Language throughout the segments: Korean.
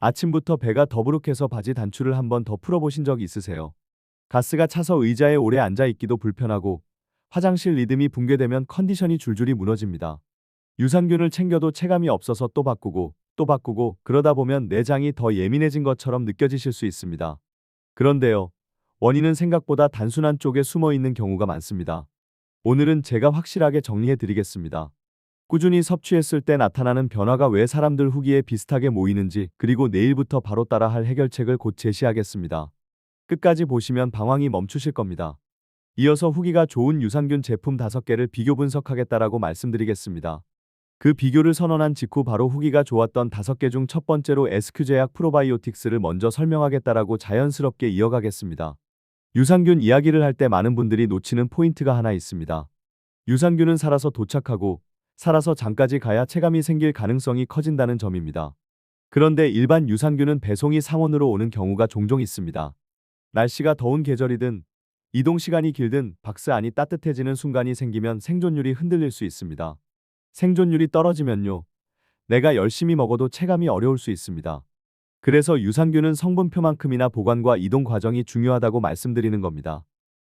아침부터 배가 더부룩해서 바지 단추를 한번 더 풀어보신 적 있으세요? 가스가 차서 의자에 오래 앉아 있기도 불편하고 화장실 리듬이 붕괴되면 컨디션이 줄줄이 무너집니다. 유산균을 챙겨도 체감이 없어서 또 바꾸고 또 바꾸고 그러다 보면 내장이 더 예민해진 것처럼 느껴지실 수 있습니다. 그런데요, 원인은 생각보다 단순한 쪽에 숨어 있는 경우가 많습니다. 오늘은 제가 확실하게 정리해 드리겠습니다. 꾸준히 섭취했을 때 나타나는 변화가 왜 사람들 후기에 비슷하게 모이는지, 그리고 내일부터 바로 따라할 해결책을 곧 제시하겠습니다. 끝까지 보시면 방황이 멈추실 겁니다. 이어서 후기가 좋은 유산균 제품 5개를 비교 분석하겠다라고 말씀드리겠습니다. 그 비교를 선언한 직후 바로 후기가 좋았던 5개 중 첫 번째로 SQ제약 프로바이오틱스를 먼저 설명하겠다라고 자연스럽게 이어가겠습니다. 유산균 이야기를 할 때 많은 분들이 놓치는 포인트가 하나 있습니다. 유산균은 살아서 도착하고 살아서 장까지 가야 체감이 생길 가능성이 커진다는 점입니다. 그런데 일반 유산균은 배송이 상온으로 오는 경우가 종종 있습니다. 날씨가 더운 계절이든 이동 시간이 길든 박스 안이 따뜻해지는 순간이 생기면 생존율이 흔들릴 수 있습니다. 생존율이 떨어지면요, 내가 열심히 먹어도 체감이 어려울 수 있습니다. 그래서 유산균은 성분표만큼이나 보관과 이동 과정이 중요하다고 말씀드리는 겁니다.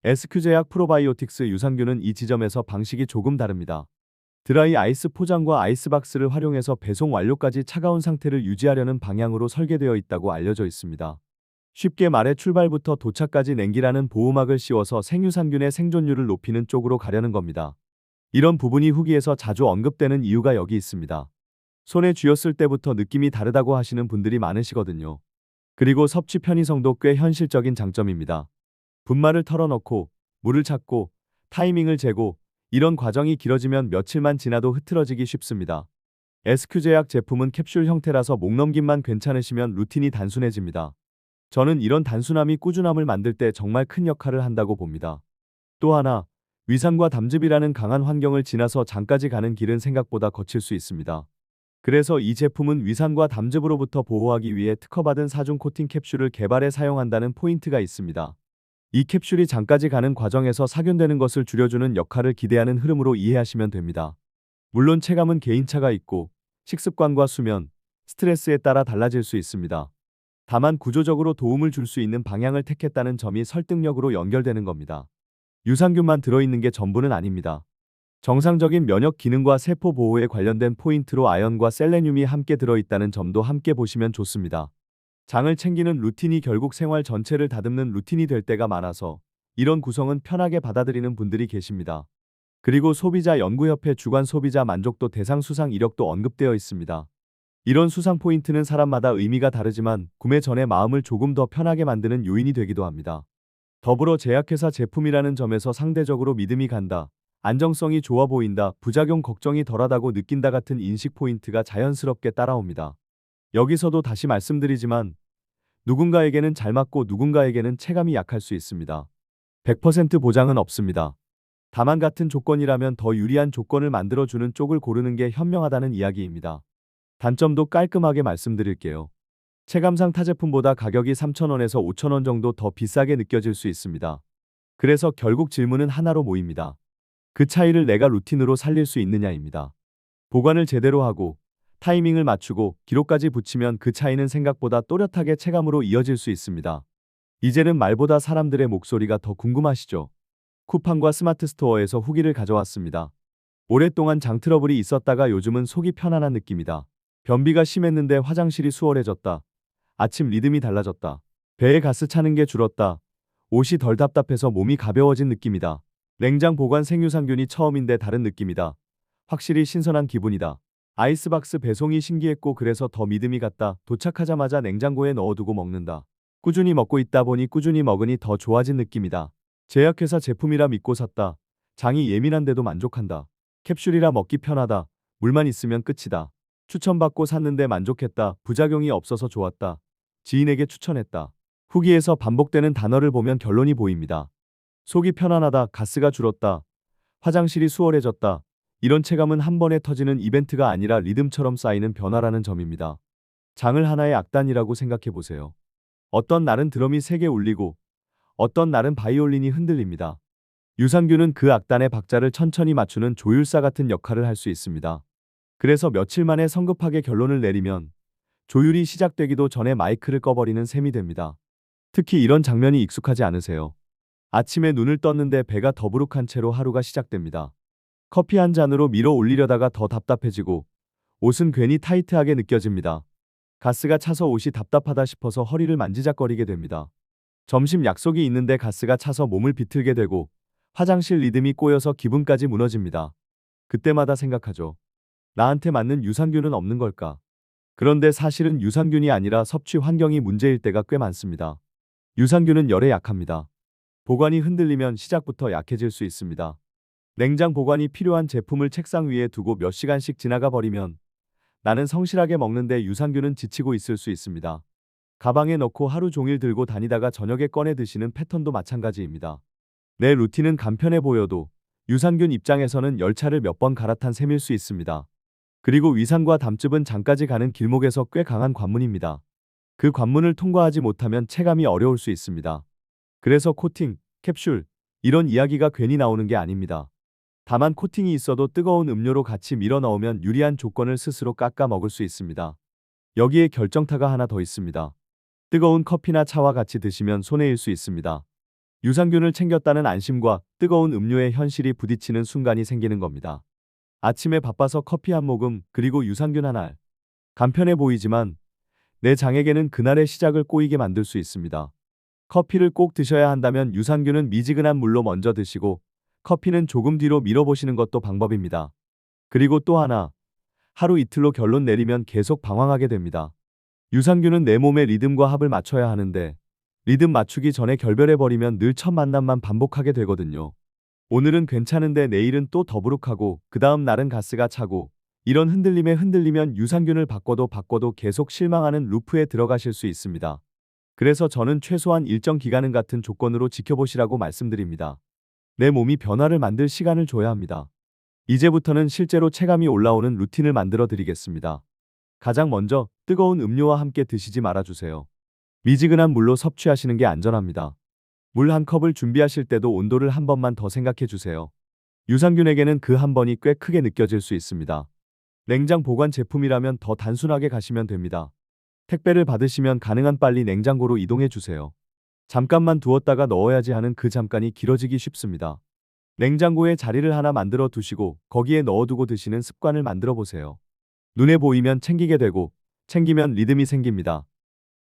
SQ제약 프로바이오틱스 유산균은 이 지점에서 방식이 조금 다릅니다. 드라이 아이스 포장과 아이스박스를 활용해서 배송 완료까지 차가운 상태를 유지하려는 방향으로 설계되어 있다고 알려져 있습니다. 쉽게 말해 출발부터 도착까지 냉기라는 보호막을 씌워서 생유산균의 생존율을 높이는 쪽으로 가려는 겁니다. 이런 부분이 후기에서 자주 언급되는 이유가 여기 있습니다. 손에 쥐었을 때부터 느낌이 다르다고 하시는 분들이 많으시거든요. 그리고 섭취 편의성도 꽤 현실적인 장점입니다. 분말을 털어넣고 물을 찾고 타이밍을 재고 이런 과정이 길어지면 며칠만 지나도 흐트러지기 쉽습니다. SQ제약 제품은 캡슐 형태라서 목 넘김만 괜찮으시면 루틴이 단순해집니다. 저는 이런 단순함이 꾸준함을 만들 때 정말 큰 역할을 한다고 봅니다. 또 하나, 위산과 담즙이라는 강한 환경을 지나서 장까지 가는 길은 생각보다 거칠 수 있습니다. 그래서 이 제품은 위산과 담즙으로부터 보호하기 위해 특허받은 사중 코팅 캡슐을 개발해 사용한다는 포인트가 있습니다. 이 캡슐이 장까지 가는 과정에서 살균되는 것을 줄여주는 역할을 기대하는 흐름으로 이해하시면 됩니다. 물론 체감은 개인차가 있고 식습관과 수면, 스트레스에 따라 달라질 수 있습니다. 다만 구조적으로 도움을 줄 수 있는 방향을 택했다는 점이 설득력으로 연결되는 겁니다. 유산균만 들어있는 게 전부는 아닙니다. 정상적인 면역 기능과 세포 보호에 관련된 포인트로 아연과 셀레늄이 함께 들어있다는 점도 함께 보시면 좋습니다. 장을 챙기는 루틴이 결국 생활 전체를 다듬는 루틴이 될 때가 많아서 이런 구성은 편하게 받아들이는 분들이 계십니다. 그리고 소비자 연구협회 주간 소비자 만족도 대상 수상 이력도 언급되어 있습니다. 이런 수상 포인트는 사람마다 의미가 다르지만 구매 전에 마음을 조금 더 편하게 만드는 요인이 되기도 합니다. 더불어 제약회사 제품이라는 점에서 상대적으로 믿음이 간다, 안정성이 좋아 보인다, 부작용 걱정이 덜하다고 느낀다 같은 인식 포인트가 자연스럽게 따라옵니다. 여기서도 다시 말씀드리지만 누군가에게는 잘 맞고 누군가에게는 체감이 약할 수 있습니다. 100% 보장은 없습니다. 다만 같은 조건이라면 더 유리한 조건을 만들어주는 쪽을 고르는 게 현명하다는 이야기입니다. 단점도 깔끔하게 말씀드릴게요. 체감상 타 제품보다 가격이 3,000원에서 5,000원 정도 더 비싸게 느껴질 수 있습니다. 그래서 결국 질문은 하나로 모입니다. 그 차이를 내가 루틴으로 살릴 수 있느냐입니다. 보관을 제대로 하고 타이밍을 맞추고 기록까지 붙이면 그 차이는 생각보다 또렷하게 체감으로 이어질 수 있습니다. 이제는 말보다 사람들의 목소리가 더 궁금하시죠? 쿠팡과 스마트 스토어에서 후기를 가져왔습니다. 오랫동안 장 트러블이 있었다가 요즘은 속이 편안한 느낌이다. 변비가 심했는데 화장실이 수월해졌다. 아침 리듬이 달라졌다. 배에 가스 차는 게 줄었다. 옷이 덜 답답해서 몸이 가벼워진 느낌이다. 냉장 보관 생유산균이 처음인데 다른 느낌이다. 확실히 신선한 기분이다. 아이스박스 배송이 신기했고 그래서 더 믿음이 갔다. 도착하자마자 냉장고에 넣어두고 먹는다. 꾸준히 먹고 있다 보니 꾸준히 먹으니 더 좋아진 느낌이다. 제약회사 제품이라 믿고 샀다. 장이 예민한데도 만족한다. 캡슐이라 먹기 편하다. 물만 있으면 끝이다. 추천받고 샀는데 만족했다. 부작용이 없어서 좋았다. 지인에게 추천했다. 후기에서 반복되는 단어를 보면 결론이 보입니다. 속이 편안하다. 가스가 줄었다. 화장실이 수월해졌다. 이런 체감은 한 번에 터지는 이벤트가 아니라 리듬처럼 쌓이는 변화라는 점입니다. 장을 하나의 악단이라고 생각해 보세요. 어떤 날은 드럼이 세게 울리고 어떤 날은 바이올린이 흔들립니다. 유산균은 그 악단의 박자를 천천히 맞추는 조율사 같은 역할을 할 수 있습니다. 그래서 며칠 만에 성급하게 결론을 내리면 조율이 시작되기도 전에 마이크를 꺼버리는 셈이 됩니다. 특히 이런 장면이 익숙하지 않으세요? 아침에 눈을 떴는데 배가 더부룩한 채로 하루가 시작됩니다. 커피 한 잔으로 밀어 올리려다가 더 답답해지고 옷은 괜히 타이트하게 느껴집니다. 가스가 차서 옷이 답답하다 싶어서 허리를 만지작거리게 됩니다. 점심 약속이 있는데 가스가 차서 몸을 비틀게 되고 화장실 리듬이 꼬여서 기분까지 무너집니다. 그때마다 생각하죠. 나한테 맞는 유산균은 없는 걸까? 그런데 사실은 유산균이 아니라 섭취 환경이 문제일 때가 꽤 많습니다. 유산균은 열에 약합니다. 보관이 흔들리면 시작부터 약해질 수 있습니다. 냉장 보관이 필요한 제품을 책상 위에 두고 몇 시간씩 지나가 버리면 나는 성실하게 먹는데 유산균은 지치고 있을 수 있습니다. 가방에 넣고 하루 종일 들고 다니다가 저녁에 꺼내 드시는 패턴도 마찬가지입니다. 내 루틴은 간편해 보여도 유산균 입장에서는 열차를 몇 번 갈아탄 셈일 수 있습니다. 그리고 위산과 담즙은 장까지 가는 길목에서 꽤 강한 관문입니다. 그 관문을 통과하지 못하면 체감이 어려울 수 있습니다. 그래서 코팅, 캡슐, 이런 이야기가 괜히 나오는 게 아닙니다. 다만 코팅이 있어도 뜨거운 음료로 같이 밀어 넣으면 유리한 조건을 스스로 깎아 먹을 수 있습니다. 여기에 결정타가 하나 더 있습니다. 뜨거운 커피나 차와 같이 드시면 손해일 수 있습니다. 유산균을 챙겼다는 안심과 뜨거운 음료의 현실이 부딪히는 순간이 생기는 겁니다. 아침에 바빠서 커피 한 모금 그리고 유산균 한 알. 간편해 보이지만 내 장에게는 그날의 시작을 꼬이게 만들 수 있습니다. 커피를 꼭 드셔야 한다면 유산균은 미지근한 물로 먼저 드시고 커피는 조금 뒤로 밀어보시는 것도 방법입니다. 그리고 또 하나, 하루 이틀로 결론 내리면 계속 방황하게 됩니다. 유산균은 내 몸의 리듬과 합을 맞춰야 하는데 리듬 맞추기 전에 결별해버리면 늘 첫 만남만 반복하게 되거든요. 오늘은 괜찮은데 내일은 또 더부룩하고 그 다음 날은 가스가 차고 이런 흔들림에 흔들리면 유산균을 바꿔도 계속 실망하는 루프에 들어가실 수 있습니다. 그래서 저는 최소한 일정 기간은 같은 조건으로 지켜보시라고 말씀드립니다. 내 몸이 변화를 만들 시간을 줘야 합니다. 이제부터는 실제로 체감이 올라오는 루틴을 만들어 드리겠습니다. 가장 먼저 뜨거운 음료와 함께 드시지 말아주세요. 미지근한 물로 섭취하시는 게 안전합니다. 물 한 컵을 준비하실 때도 온도를 한 번만 더 생각해 주세요. 유산균에게는 그 한 번이 꽤 크게 느껴질 수 있습니다. 냉장 보관 제품이라면 더 단순하게 가시면 됩니다. 택배를 받으시면 가능한 빨리 냉장고로 이동해 주세요. 잠깐만 두었다가 넣어야지 하는 그 잠깐이 길어지기 쉽습니다. 냉장고에 자리를 하나 만들어 두시고 거기에 넣어두고 드시는 습관을 만들어 보세요. 눈에 보이면 챙기게 되고 챙기면 리듬이 생깁니다.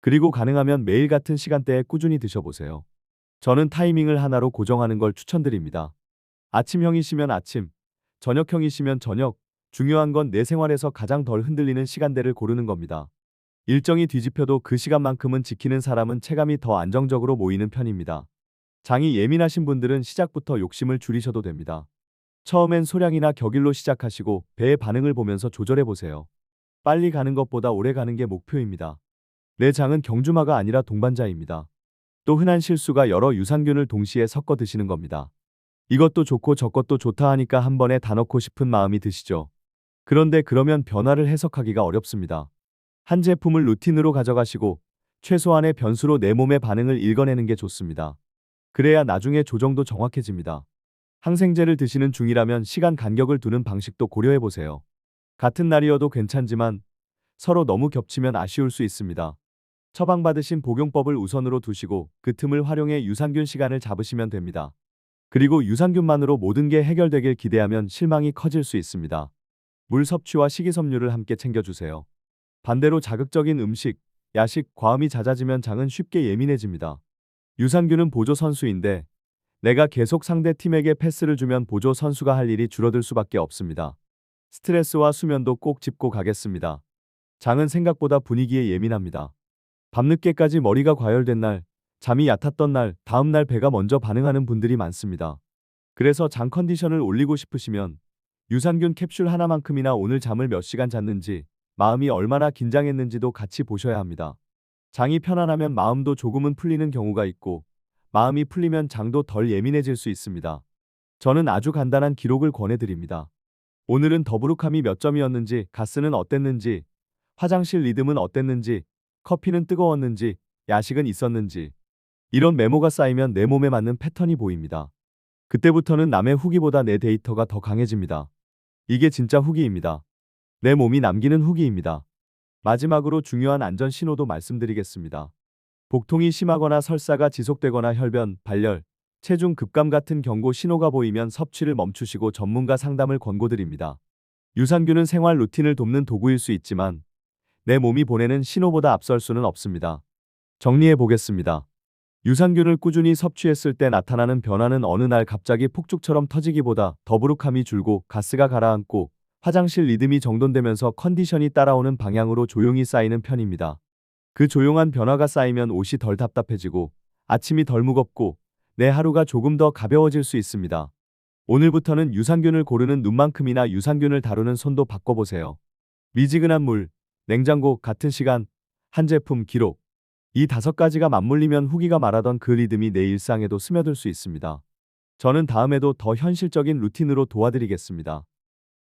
그리고 가능하면 매일 같은 시간대에 꾸준히 드셔보세요. 저는 타이밍을 하나로 고정하는 걸 추천드립니다. 아침형이시면 아침, 저녁형이시면 저녁, 중요한 건 내 생활에서 가장 덜 흔들리는 시간대를 고르는 겁니다. 일정이 뒤집혀도 그 시간만큼은 지키는 사람은 체감이 더 안정적으로 모이는 편입니다. 장이 예민하신 분들은 시작부터 욕심을 줄이셔도 됩니다. 처음엔 소량이나 격일로 시작하시고 배의 반응을 보면서 조절해보세요. 빨리 가는 것보다 오래 가는 게 목표입니다. 내 장은 경주마가 아니라 동반자입니다. 또 흔한 실수가 여러 유산균을 동시에 섞어 드시는 겁니다. 이것도 좋고 저것도 좋다 하니까 한 번에 다 넣고 싶은 마음이 드시죠. 그런데 그러면 변화를 해석하기가 어렵습니다. 한 제품을 루틴으로 가져가시고 최소한의 변수로 내 몸의 반응을 읽어내는 게 좋습니다. 그래야 나중에 조정도 정확해집니다. 항생제를 드시는 중이라면 시간 간격을 두는 방식도 고려해보세요. 같은 날이어도 괜찮지만 서로 너무 겹치면 아쉬울 수 있습니다. 처방받으신 복용법을 우선으로 두시고 그 틈을 활용해 유산균 시간을 잡으시면 됩니다. 그리고 유산균만으로 모든 게 해결되길 기대하면 실망이 커질 수 있습니다. 물 섭취와 식이섬유를 함께 챙겨주세요. 반대로 자극적인 음식, 야식, 과음이 잦아지면 장은 쉽게 예민해집니다. 유산균은 보조 선수인데 내가 계속 상대 팀에게 패스를 주면 보조 선수가 할 일이 줄어들 수밖에 없습니다. 스트레스와 수면도 꼭 짚고 가겠습니다. 장은 생각보다 분위기에 예민합니다. 밤늦게까지 머리가 과열된 날, 잠이 얕았던 날, 다음 날 배가 먼저 반응하는 분들이 많습니다. 그래서 장 컨디션을 올리고 싶으시면 유산균 캡슐 하나만큼이나 오늘 잠을 몇 시간 잤는지, 마음이 얼마나 긴장했는지도 같이 보셔야 합니다. 장이 편안하면 마음도 조금은 풀리는 경우가 있고 마음이 풀리면 장도 덜 예민해질 수 있습니다. 저는 아주 간단한 기록을 권해드립니다. 오늘은 더부룩함이 몇 점이었는지, 가스는 어땠는지, 화장실 리듬은 어땠는지, 커피는 뜨거웠는지, 야식은 있었는지. 이런 메모가 쌓이면 내 몸에 맞는 패턴이 보입니다. 그때부터는 남의 후기보다 내 데이터가 더 강해집니다. 이게 진짜 후기입니다. 내 몸이 남기는 후기입니다. 마지막으로 중요한 안전 신호도 말씀드리겠습니다. 복통이 심하거나 설사가 지속되거나 혈변, 발열, 체중 급감 같은 경고 신호가 보이면 섭취를 멈추시고 전문가 상담을 권고드립니다. 유산균은 생활 루틴을 돕는 도구일 수 있지만 내 몸이 보내는 신호보다 앞설 수는 없습니다. 정리해 보겠습니다. 유산균을 꾸준히 섭취했을 때 나타나는 변화는 어느 날 갑자기 폭죽처럼 터지기보다 더부룩함이 줄고 가스가 가라앉고 화장실 리듬이 정돈되면서 컨디션이 따라오는 방향으로 조용히 쌓이는 편입니다. 그 조용한 변화가 쌓이면 옷이 덜 답답해지고 아침이 덜 무겁고 내 하루가 조금 더 가벼워질 수 있습니다. 오늘부터는 유산균을 고르는 눈만큼이나 유산균을 다루는 손도 바꿔보세요. 미지근한 물, 냉장고, 같은 시간, 한 제품, 기록. 이 5가지가 맞물리면 후기가 말하던 그 리듬이 내 일상에도 스며들 수 있습니다. 저는 다음에도 더 현실적인 루틴으로 도와드리겠습니다.